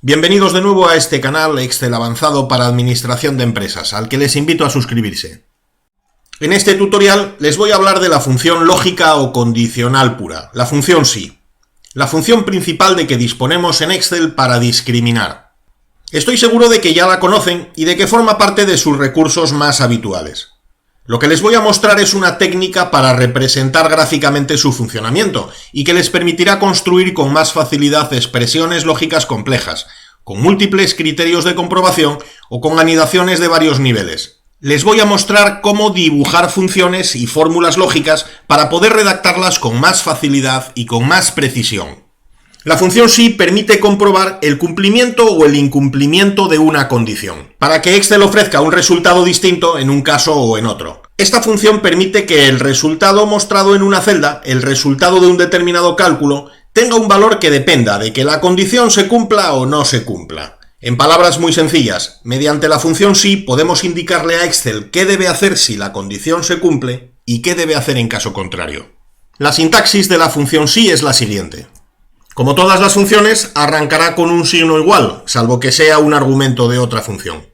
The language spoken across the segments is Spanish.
Bienvenidos de nuevo a este canal Excel avanzado para administración de empresas, al que les invito a suscribirse. En este tutorial les voy a hablar de la función lógica o condicional pura, la función SI, la función principal de que disponemos en Excel para discriminar. Estoy seguro de que ya la conocen y de que forma parte de sus recursos más habituales. Lo que les voy a mostrar es una técnica para representar gráficamente su funcionamiento y que les permitirá construir con más facilidad expresiones lógicas complejas, con múltiples criterios de comprobación o con anidaciones de varios niveles. Les voy a mostrar cómo dibujar funciones y fórmulas lógicas para poder redactarlas con más facilidad y con más precisión. La función SI permite comprobar el cumplimiento o el incumplimiento de una condición, para que Excel ofrezca un resultado distinto en un caso o en otro. Esta función permite que el resultado mostrado en una celda, el resultado de un determinado cálculo, tenga un valor que dependa de que la condición se cumpla o no se cumpla. En palabras muy sencillas, mediante la función SI podemos indicarle a Excel qué debe hacer si la condición se cumple y qué debe hacer en caso contrario. La sintaxis de la función SI es la siguiente. Como todas las funciones, arrancará con un signo igual, salvo que sea un argumento de otra función.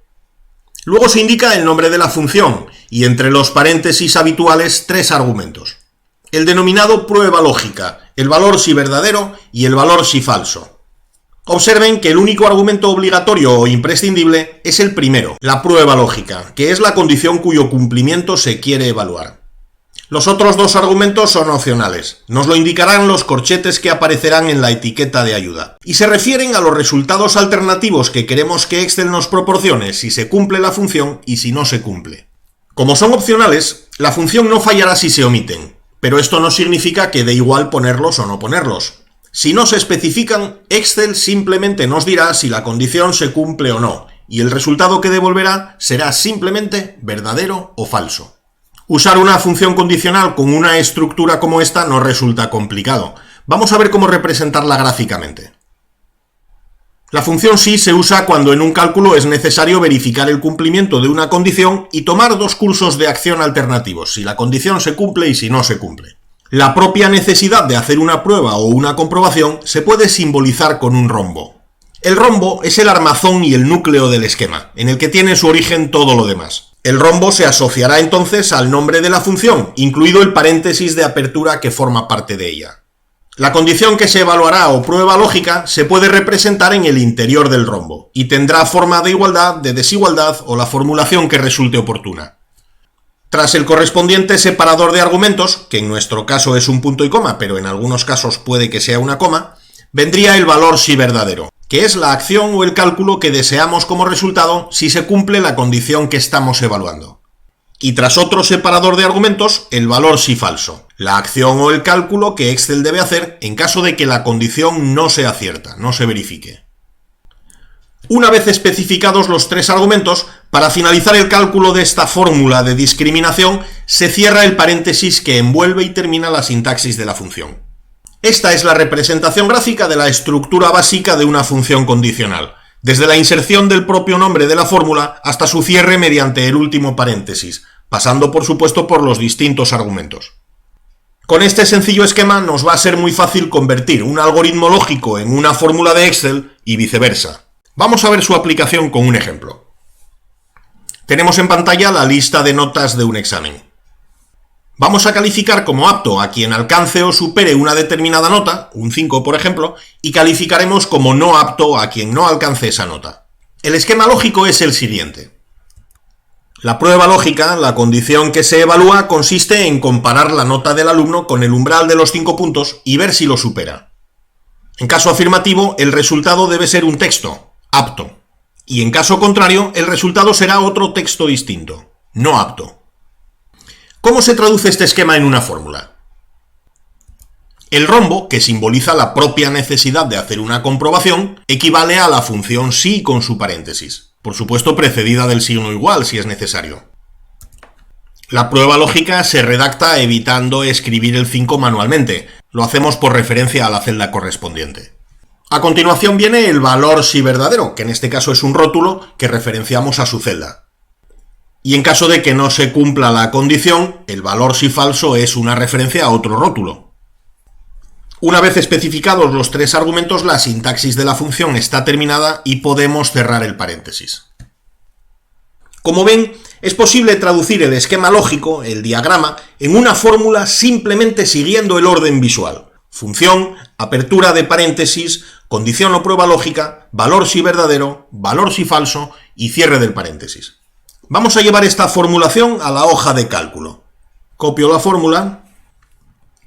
Luego se indica el nombre de la función y entre los paréntesis habituales tres argumentos. El denominado prueba lógica, el valor si verdadero y el valor si falso. Observen que el único argumento obligatorio o imprescindible es el primero, la prueba lógica, que es la condición cuyo cumplimiento se quiere evaluar. Los otros dos argumentos son opcionales, nos lo indicarán los corchetes que aparecerán en la etiqueta de ayuda, y se refieren a los resultados alternativos que queremos que Excel nos proporcione si se cumple la función y si no se cumple. Como son opcionales, la función no fallará si se omiten, pero esto no significa que dé igual ponerlos o no ponerlos. Si no se especifican, Excel simplemente nos dirá si la condición se cumple o no, y el resultado que devolverá será simplemente verdadero o falso. Usar una función condicional con una estructura como esta no resulta complicado. Vamos a ver cómo representarla gráficamente. La función SI se usa cuando en un cálculo es necesario verificar el cumplimiento de una condición y tomar dos cursos de acción alternativos, si la condición se cumple y si no se cumple. La propia necesidad de hacer una prueba o una comprobación se puede simbolizar con un rombo. El rombo es el armazón y el núcleo del esquema, en el que tiene su origen todo lo demás. El rombo se asociará entonces al nombre de la función, incluido el paréntesis de apertura que forma parte de ella. La condición que se evaluará o prueba lógica se puede representar en el interior del rombo, y tendrá forma de igualdad, de desigualdad o la formulación que resulte oportuna. Tras el correspondiente separador de argumentos, que en nuestro caso es un punto y coma, pero en algunos casos puede que sea una coma, vendría el valor si verdadero, que es la acción o el cálculo que deseamos como resultado si se cumple la condición que estamos evaluando. Y tras otro separador de argumentos, el valor si falso, la acción o el cálculo que Excel debe hacer en caso de que la condición no sea cierta, no se verifique. Una vez especificados los tres argumentos, para finalizar el cálculo de esta fórmula de discriminación, se cierra el paréntesis que envuelve y termina la sintaxis de la función. Esta es la representación gráfica de la estructura básica de una función condicional, desde la inserción del propio nombre de la fórmula hasta su cierre mediante el último paréntesis, pasando por supuesto por los distintos argumentos. Con este sencillo esquema nos va a ser muy fácil convertir un algoritmo lógico en una fórmula de Excel y viceversa. Vamos a ver su aplicación con un ejemplo. Tenemos en pantalla la lista de notas de un examen. Vamos a calificar como apto a quien alcance o supere una determinada nota, un 5 por ejemplo, y calificaremos como no apto a quien no alcance esa nota. El esquema lógico es el siguiente. La prueba lógica, la condición que se evalúa, consiste en comparar la nota del alumno con el umbral de los 5 puntos y ver si lo supera. En caso afirmativo, el resultado debe ser un texto, apto, y en caso contrario, el resultado será otro texto distinto, no apto. ¿Cómo se traduce este esquema en una fórmula? El rombo, que simboliza la propia necesidad de hacer una comprobación, equivale a la función SI con su paréntesis, por supuesto precedida del signo igual si es necesario. La prueba lógica se redacta evitando escribir el 5 manualmente, lo hacemos por referencia a la celda correspondiente. A continuación viene el valor si verdadero, que en este caso es un rótulo que referenciamos a su celda. Y en caso de que no se cumpla la condición, el valor si falso es una referencia a otro rótulo. Una vez especificados los tres argumentos, la sintaxis de la función está terminada y podemos cerrar el paréntesis. Como ven, es posible traducir el esquema lógico, el diagrama, en una fórmula simplemente siguiendo el orden visual. Función, apertura de paréntesis, condición o prueba lógica, valor si verdadero, valor si falso y cierre del paréntesis. Vamos a llevar esta formulación a la hoja de cálculo. Copio la fórmula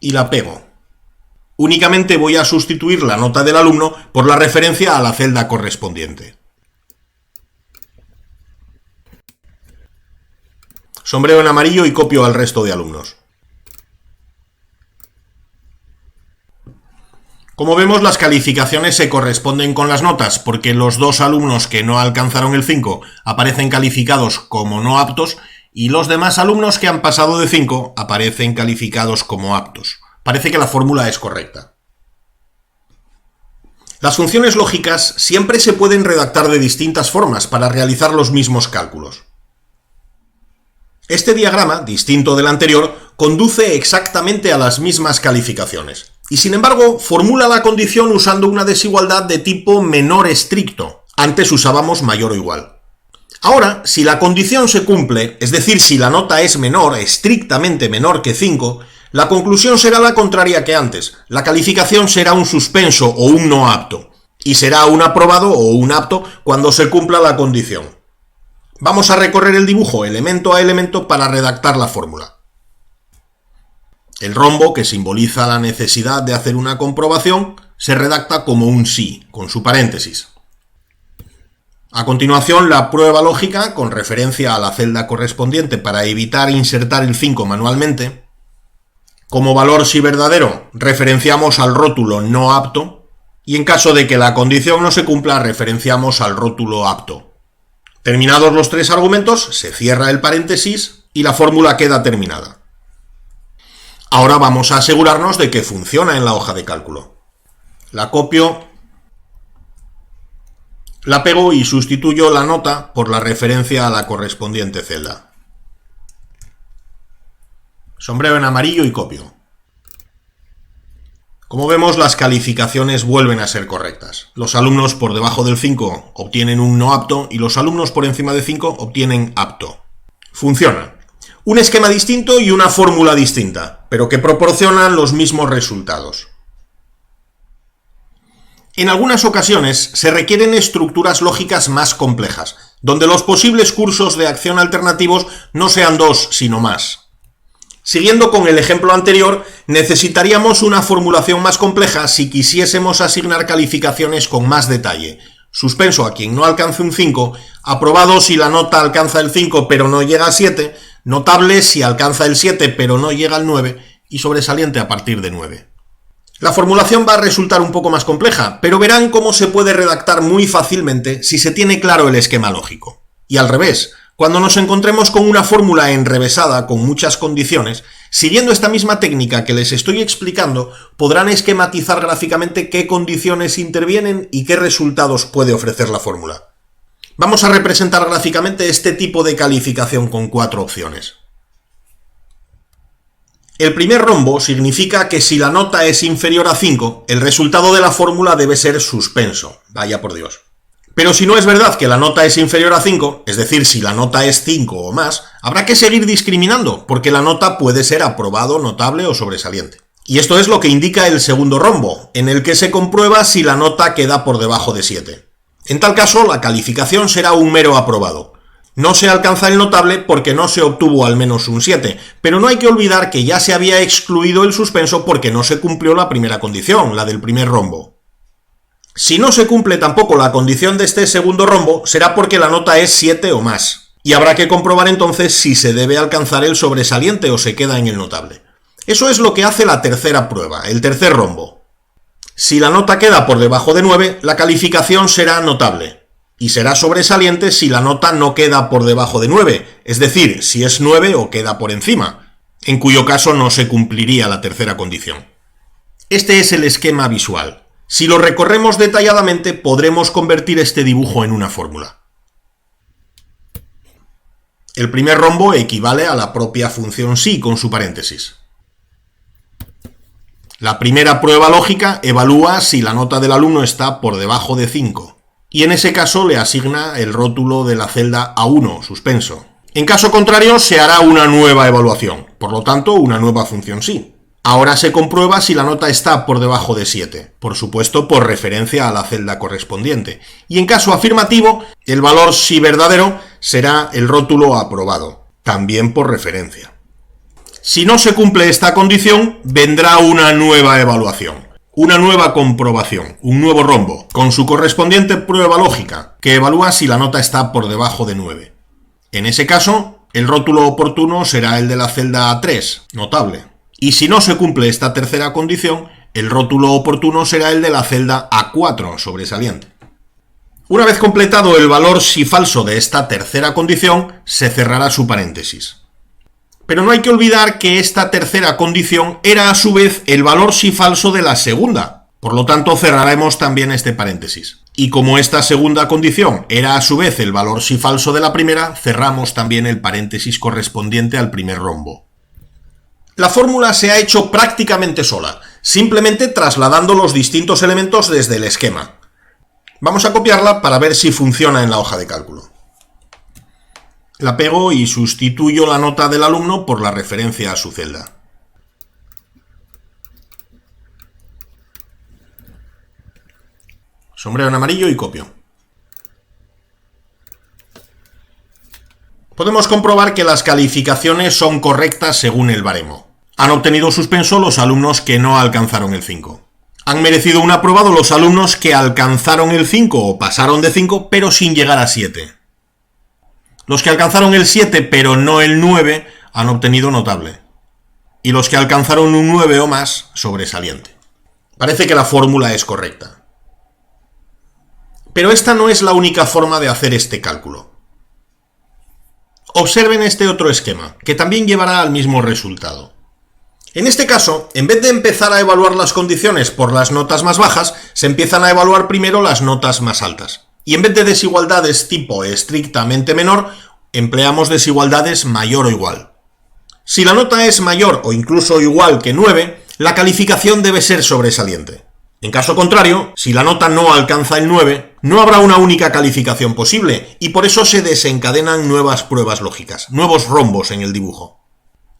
y la pego. Únicamente voy a sustituir la nota del alumno por la referencia a la celda correspondiente. Sombrero en amarillo y copio al resto de alumnos. Como vemos, las calificaciones se corresponden con las notas, porque los dos alumnos que no alcanzaron el 5 aparecen calificados como no aptos y los demás alumnos que han pasado de 5 aparecen calificados como aptos. Parece que la fórmula es correcta. Las funciones lógicas siempre se pueden redactar de distintas formas para realizar los mismos cálculos. Este diagrama, distinto del anterior, conduce exactamente a las mismas calificaciones, y sin embargo formula la condición usando una desigualdad de tipo menor estricto. Antes usábamos mayor o igual. Ahora, si la condición se cumple, es decir, si la nota es menor, estrictamente menor que 5, la conclusión será la contraria que antes. La calificación será un suspenso o un no apto, y será un aprobado o un apto cuando se cumpla la condición. Vamos a recorrer el dibujo elemento a elemento para redactar la fórmula. El rombo, que simboliza la necesidad de hacer una comprobación, se redacta como un sí, con su paréntesis. A continuación, la prueba lógica, con referencia a la celda correspondiente para evitar insertar el 5 manualmente. Como valor si verdadero, referenciamos al rótulo no apto, y en caso de que la condición no se cumpla, referenciamos al rótulo apto. Terminados los tres argumentos, se cierra el paréntesis y la fórmula queda terminada. Ahora vamos a asegurarnos de que funciona en la hoja de cálculo. La copio, la pego y sustituyo la nota por la referencia a la correspondiente celda. Sombrero en amarillo y copio. Como vemos, las calificaciones vuelven a ser correctas. Los alumnos por debajo del 5 obtienen un no apto y los alumnos por encima de 5 obtienen apto. Funciona. Un esquema distinto y una fórmula distinta, pero que proporcionan los mismos resultados. En algunas ocasiones se requieren estructuras lógicas más complejas, donde los posibles cursos de acción alternativos no sean dos, sino más. Siguiendo con el ejemplo anterior, necesitaríamos una formulación más compleja si quisiésemos asignar calificaciones con más detalle. Suspenso a quien no alcance un 5, aprobado si la nota alcanza el 5 pero no llega a 7, notable si alcanza el 7 pero no llega al 9 y sobresaliente a partir de 9. La formulación va a resultar un poco más compleja, pero verán cómo se puede redactar muy fácilmente si se tiene claro el esquema lógico. Y al revés, cuando nos encontremos con una fórmula enrevesada con muchas condiciones, siguiendo esta misma técnica que les estoy explicando, podrán esquematizar gráficamente qué condiciones intervienen y qué resultados puede ofrecer la fórmula. Vamos a representar gráficamente este tipo de calificación con 4 opciones. El primer rombo significa que si la nota es inferior a 5, el resultado de la fórmula debe ser suspenso. Vaya por Dios. Pero si no es verdad que la nota es inferior a 5, es decir, si la nota es 5 o más, habrá que seguir discriminando, porque la nota puede ser aprobado, notable o sobresaliente. Y esto es lo que indica el segundo rombo, en el que se comprueba si la nota queda por debajo de 7. En tal caso, la calificación será un mero aprobado. No se alcanza el notable porque no se obtuvo al menos un 7, pero no hay que olvidar que ya se había excluido el suspenso porque no se cumplió la primera condición, la del primer rombo. Si no se cumple tampoco la condición de este segundo rombo, será porque la nota es 7 o más, y habrá que comprobar entonces si se debe alcanzar el sobresaliente o se queda en el notable. Eso es lo que hace la tercera prueba, el tercer rombo. Si la nota queda por debajo de 9, la calificación será notable, y será sobresaliente si la nota no queda por debajo de 9, es decir, si es 9 o queda por encima, en cuyo caso no se cumpliría la tercera condición. Este es el esquema visual. Si lo recorremos detalladamente, podremos convertir este dibujo en una fórmula. El primer rombo equivale a la propia función sí con su paréntesis. La primera prueba lógica evalúa si la nota del alumno está por debajo de 5, y en ese caso le asigna el rótulo de la celda A1, suspenso. En caso contrario, se hará una nueva evaluación, por lo tanto, una nueva función sí. Ahora se comprueba si la nota está por debajo de 7, por supuesto por referencia a la celda correspondiente, y en caso afirmativo, el valor si verdadero será el rótulo aprobado, también por referencia. Si no se cumple esta condición, vendrá una nueva evaluación, una nueva comprobación, un nuevo rombo, con su correspondiente prueba lógica, que evalúa si la nota está por debajo de 9. En ese caso, el rótulo oportuno será el de la celda A3, notable. Y si no se cumple esta tercera condición, el rótulo oportuno será el de la celda A4, sobresaliente. Una vez completado el valor si falso de esta tercera condición, se cerrará su paréntesis. Pero no hay que olvidar que esta tercera condición era a su vez el valor si falso de la segunda. Por lo tanto, cerraremos también este paréntesis. Y como esta segunda condición era a su vez el valor si falso de la primera, cerramos también el paréntesis correspondiente al primer rombo. La fórmula se ha hecho prácticamente sola, simplemente trasladando los distintos elementos desde el esquema. Vamos a copiarla para ver si funciona en la hoja de cálculo. La pego y sustituyo la nota del alumno por la referencia a su celda. Sombrero en amarillo y copio. Podemos comprobar que las calificaciones son correctas según el baremo. Han obtenido suspenso los alumnos que no alcanzaron el 5. Han merecido un aprobado los alumnos que alcanzaron el 5 o pasaron de 5, pero sin llegar a 7. Los que alcanzaron el 7 pero no el 9 han obtenido notable. Y los que alcanzaron un 9 o más, sobresaliente. Parece que la fórmula es correcta. Pero esta no es la única forma de hacer este cálculo. Observen este otro esquema, que también llevará al mismo resultado. En este caso, en vez de empezar a evaluar las condiciones por las notas más bajas, se empiezan a evaluar primero las notas más altas. Y en vez de desigualdades tipo estrictamente menor, empleamos desigualdades mayor o igual. Si la nota es mayor o incluso igual que 9, la calificación debe ser sobresaliente. En caso contrario, si la nota no alcanza el 9, no habrá una única calificación posible, y por eso se desencadenan nuevas pruebas lógicas, nuevos rombos en el dibujo.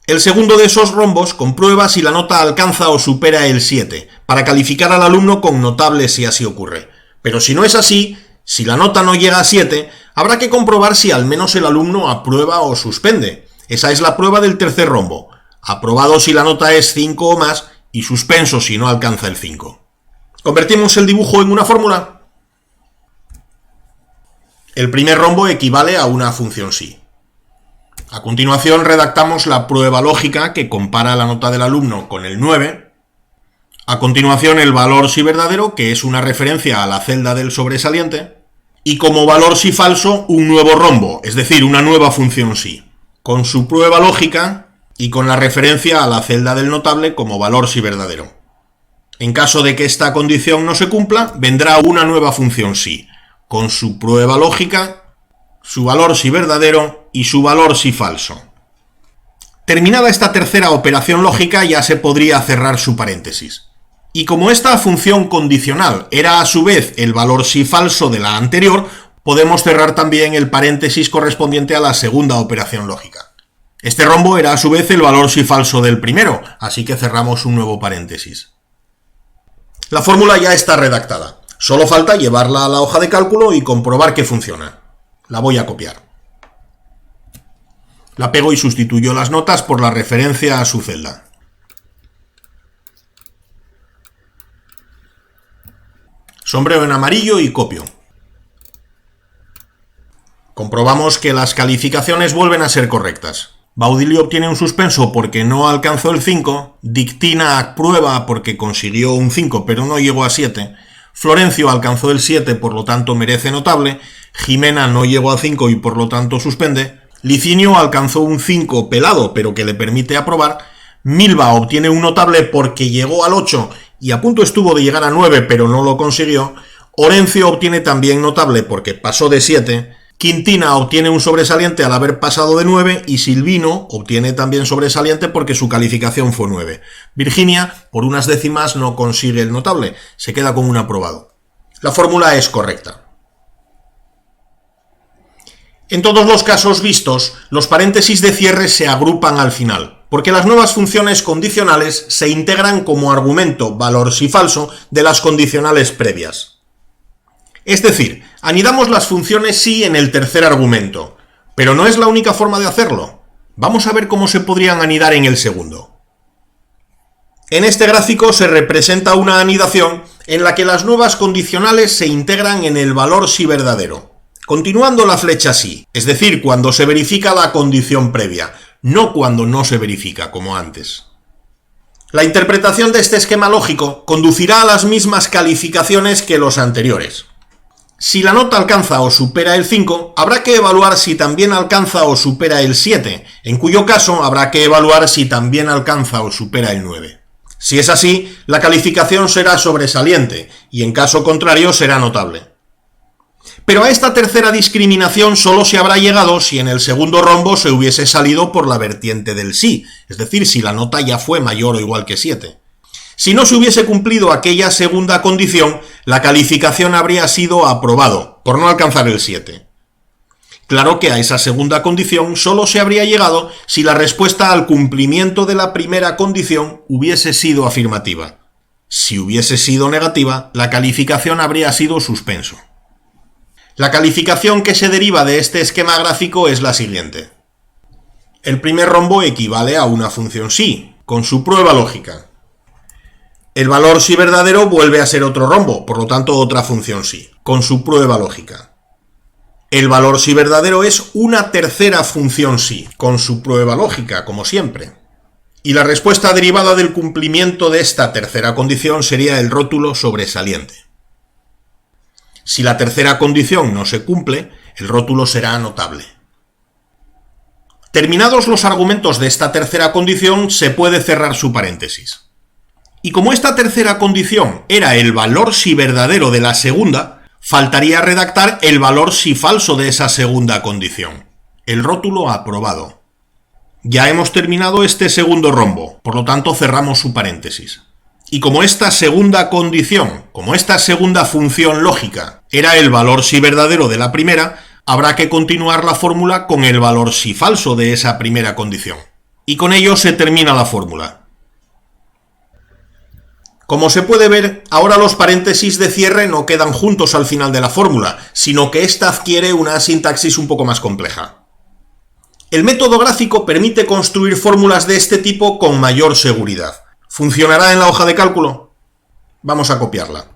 El segundo de esos rombos comprueba si la nota alcanza o supera el 7, para calificar al alumno con notable si así ocurre. Pero si no es así, si la nota no llega a 7, habrá que comprobar si al menos el alumno aprueba o suspende. Esa es la prueba del tercer rombo. Aprobado si la nota es 5 o más y suspenso si no alcanza el 5. ¿Convertimos el dibujo en una fórmula? El primer rombo equivale a una función sí. A continuación redactamos la prueba lógica que compara la nota del alumno con el 9. A continuación el valor si verdadero, que es una referencia a la celda del sobresaliente. Y como valor si falso, un nuevo rombo, es decir, una nueva función sí, con su prueba lógica y con la referencia a la celda del notable como valor si verdadero. En caso de que esta condición no se cumpla, vendrá una nueva función sí, con su prueba lógica, su valor si verdadero y su valor si falso. Terminada esta tercera operación lógica, ya se podría cerrar su paréntesis. Y como esta función condicional era a su vez el valor si falso de la anterior, podemos cerrar también el paréntesis correspondiente a la segunda operación lógica. Este rombo era a su vez el valor si falso del primero, así que cerramos un nuevo paréntesis. La fórmula ya está redactada. Solo falta llevarla a la hoja de cálculo y comprobar que funciona. La voy a copiar. La pego y sustituyo las notas por la referencia a su celda. Sombrero en amarillo y copio. Comprobamos que las calificaciones vuelven a ser correctas. Baudilio obtiene un suspenso porque no alcanzó el 5, Dictina aprueba porque consiguió un 5 pero no llegó a 7, Florencio alcanzó el 7 por lo tanto merece notable, Jimena no llegó a 5 y por lo tanto suspende, Licinio alcanzó un 5 pelado pero que le permite aprobar, Milva obtiene un notable porque llegó al 8 y a punto estuvo de llegar a 9 pero no lo consiguió, Orencio obtiene también notable porque pasó de 7, Quintina obtiene un sobresaliente al haber pasado de 9 y Silvino obtiene también sobresaliente porque su calificación fue 9. Virginia, por unas décimas, no consigue el notable, se queda con un aprobado. La fórmula es correcta. En todos los casos vistos, los paréntesis de cierre se agrupan al final, porque las nuevas funciones condicionales se integran como argumento, valor si falso, de las condicionales previas. Es decir, anidamos las funciones si en el tercer argumento, pero no es la única forma de hacerlo. Vamos a ver cómo se podrían anidar en el segundo. En este gráfico se representa una anidación en la que las nuevas condicionales se integran en el valor si verdadero, continuando la flecha si, es decir, cuando se verifica la condición previa, no cuando no se verifica, como antes. La interpretación de este esquema lógico conducirá a las mismas calificaciones que los anteriores. Si la nota alcanza o supera el 5, habrá que evaluar si también alcanza o supera el 7, en cuyo caso habrá que evaluar si también alcanza o supera el 9. Si es así, la calificación será sobresaliente, y en caso contrario será notable. Pero a esta tercera discriminación solo se habrá llegado si en el segundo rombo se hubiese salido por la vertiente del sí, es decir, si la nota ya fue mayor o igual que 7. Si no se hubiese cumplido aquella segunda condición, la calificación habría sido aprobado, por no alcanzar el 7. Claro que a esa segunda condición solo se habría llegado si la respuesta al cumplimiento de la primera condición hubiese sido afirmativa. Si hubiese sido negativa, la calificación habría sido suspenso. La calificación que se deriva de este esquema gráfico es la siguiente. El primer rombo equivale a una función sí, con su prueba lógica. El valor si verdadero vuelve a ser otro rombo, por lo tanto otra función sí, con su prueba lógica. El valor si verdadero es una tercera función sí, con su prueba lógica, como siempre. Y la respuesta derivada del cumplimiento de esta tercera condición sería el rótulo sobresaliente. Si la tercera condición no se cumple, el rótulo será notable. Terminados los argumentos de esta tercera condición, se puede cerrar su paréntesis. Y como esta tercera condición era el valor si verdadero de la segunda, faltaría redactar el valor si falso de esa segunda condición, el rótulo aprobado. Ya hemos terminado este segundo rombo, por lo tanto cerramos su paréntesis. Y como esta segunda condición, como esta segunda función lógica, era el valor si verdadero de la primera, habrá que continuar la fórmula con el valor si falso de esa primera condición. Y con ello se termina la fórmula. Como se puede ver, ahora los paréntesis de cierre no quedan juntos al final de la fórmula, sino que ésta adquiere una sintaxis un poco más compleja. El método gráfico permite construir fórmulas de este tipo con mayor seguridad. ¿Funcionará en la hoja de cálculo? Vamos a copiarla.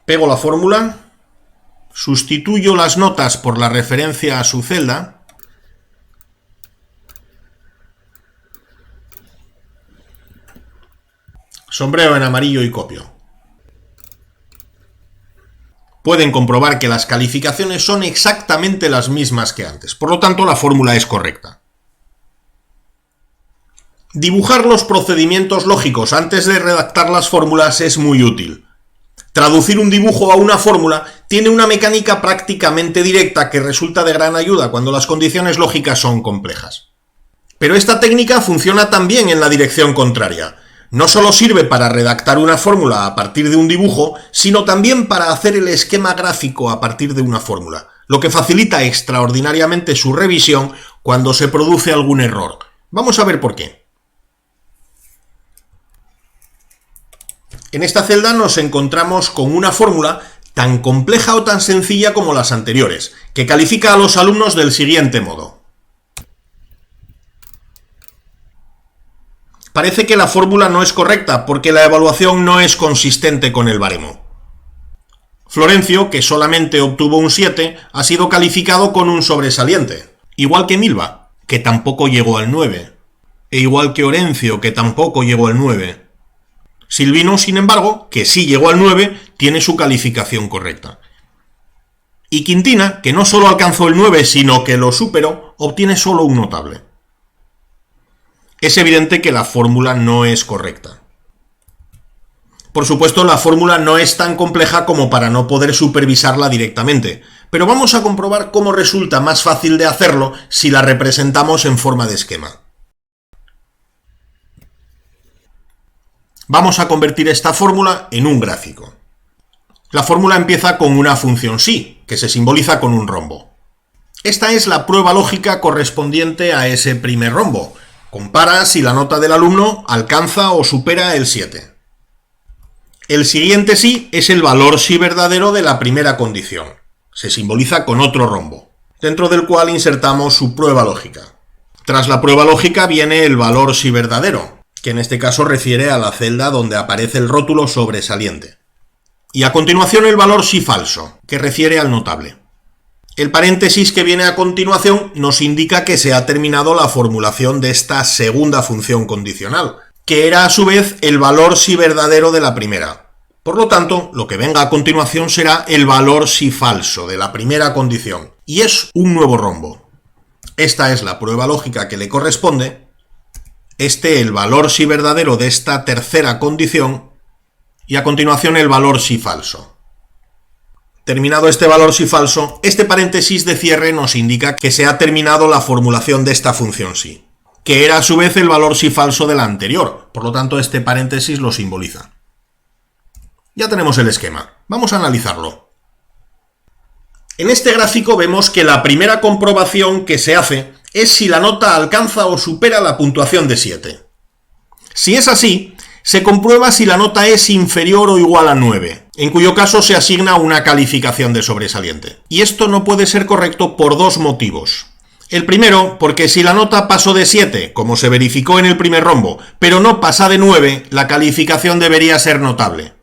Pego la fórmula, sustituyo las notas por la referencia a su celda, sombrero en amarillo y copio. Pueden comprobar que las calificaciones son exactamente las mismas que antes, por lo tanto la fórmula es correcta. Dibujar los procedimientos lógicos antes de redactar las fórmulas es muy útil. Traducir un dibujo a una fórmula tiene una mecánica prácticamente directa que resulta de gran ayuda cuando las condiciones lógicas son complejas. Pero esta técnica funciona también en la dirección contraria. No solo sirve para redactar una fórmula a partir de un dibujo, sino también para hacer el esquema gráfico a partir de una fórmula, lo que facilita extraordinariamente su revisión cuando se produce algún error. Vamos a ver por qué. En esta celda nos encontramos con una fórmula tan compleja o tan sencilla como las anteriores, que califica a los alumnos del siguiente modo. Parece que la fórmula no es correcta porque la evaluación no es consistente con el baremo. Florencio, que solamente obtuvo un 7, ha sido calificado con un sobresaliente, igual que Milva, que tampoco llegó al 9, e igual que Orencio, que tampoco llegó al 9. Silvino, sin embargo, que sí llegó al 9, tiene su calificación correcta. Y Quintina, que no solo alcanzó el 9, sino que lo superó, obtiene solo un notable. Es evidente que la fórmula no es correcta. Por supuesto, la fórmula no es tan compleja como para no poder supervisarla directamente, pero vamos a comprobar cómo resulta más fácil de hacerlo si la representamos en forma de esquema. Vamos a convertir esta fórmula en un gráfico. La fórmula empieza con una función psi, que se simboliza con un rombo. Esta es la prueba lógica correspondiente a ese primer rombo. Compara si la nota del alumno alcanza o supera el 7. El siguiente psi es el valor psi verdadero de la primera condición. Se simboliza con otro rombo, dentro del cual insertamos su prueba lógica. Tras la prueba lógica viene el valor psi verdadero, que en este caso refiere a la celda donde aparece el rótulo sobresaliente. Y a continuación el valor psi falso, que refiere al notable. El paréntesis que viene a continuación nos indica que se ha terminado la formulación de esta segunda función condicional, que era a su vez el valor psi verdadero de la primera. Por lo tanto, lo que venga a continuación será el valor psi falso de la primera condición, y es un nuevo rombo. Esta es la prueba lógica que le corresponde, el valor psi verdadero de esta tercera condición, y a continuación el valor psi falso. Terminado este valor psi falso, este paréntesis de cierre nos indica que se ha terminado la formulación de esta función psi, que era a su vez el valor psi falso de la anterior, por lo tanto este paréntesis lo simboliza. Ya tenemos el esquema, vamos a analizarlo. En este gráfico vemos que la primera comprobación que se hace es si la nota alcanza o supera la puntuación de 7. Si es así, se comprueba si la nota es inferior o igual a 9, en cuyo caso se asigna una calificación de sobresaliente. Y esto no puede ser correcto por dos motivos. El primero, porque si la nota pasó de 7, como se verificó en el primer rombo, pero no pasa de 9, la calificación debería ser notable.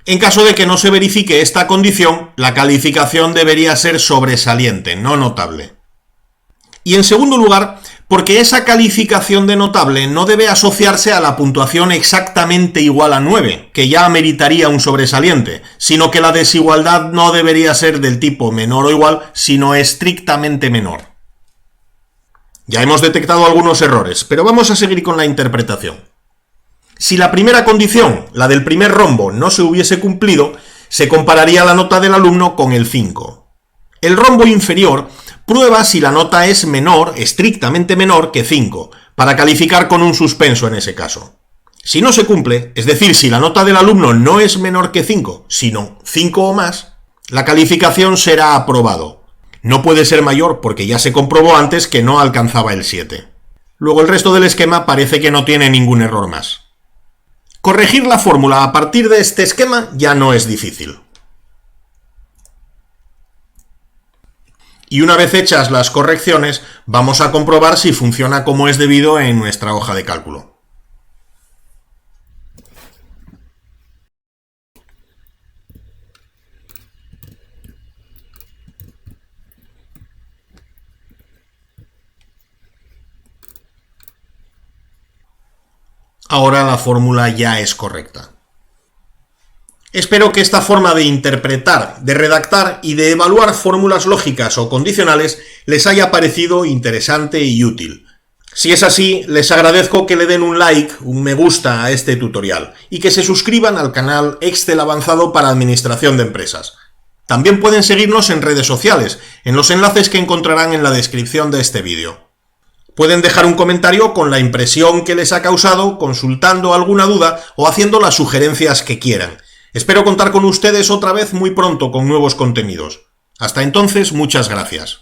En caso de que no se verifique esta condición, la calificación debería ser sobresaliente, no notable. Y en segundo lugar, porque esa calificación de notable no debe asociarse a la puntuación exactamente igual a 9, que ya ameritaría un sobresaliente, sino que la desigualdad no debería ser del tipo menor o igual, sino estrictamente menor. Ya hemos detectado algunos errores, pero vamos a seguir con la interpretación. Si la primera condición, la del primer rombo, no se hubiese cumplido, se compararía la nota del alumno con el 5. El rombo inferior prueba si la nota es menor, estrictamente menor que 5, para calificar con un suspenso en ese caso. Si no se cumple, es decir, si la nota del alumno no es menor que 5, sino 5 o más, la calificación será aprobado. No puede ser mayor porque ya se comprobó antes que no alcanzaba el 7. Luego el resto del esquema parece que no tiene ningún error más. Corregir la fórmula a partir de este esquema ya no es difícil. Y una vez hechas las correcciones, vamos a comprobar si funciona como es debido en nuestra hoja de cálculo. Ahora la fórmula ya es correcta. Espero que esta forma de interpretar, de redactar y de evaluar fórmulas lógicas o condicionales les haya parecido interesante y útil. Si es así, les agradezco que le den un like, un me gusta a este tutorial y que se suscriban al canal Excel Avanzado para Administración de Empresas. También pueden seguirnos en redes sociales, en los enlaces que encontrarán en la descripción de este vídeo. Pueden dejar un comentario con la impresión que les ha causado, consultando alguna duda o haciendo las sugerencias que quieran. Espero contar con ustedes otra vez muy pronto con nuevos contenidos. Hasta entonces, muchas gracias.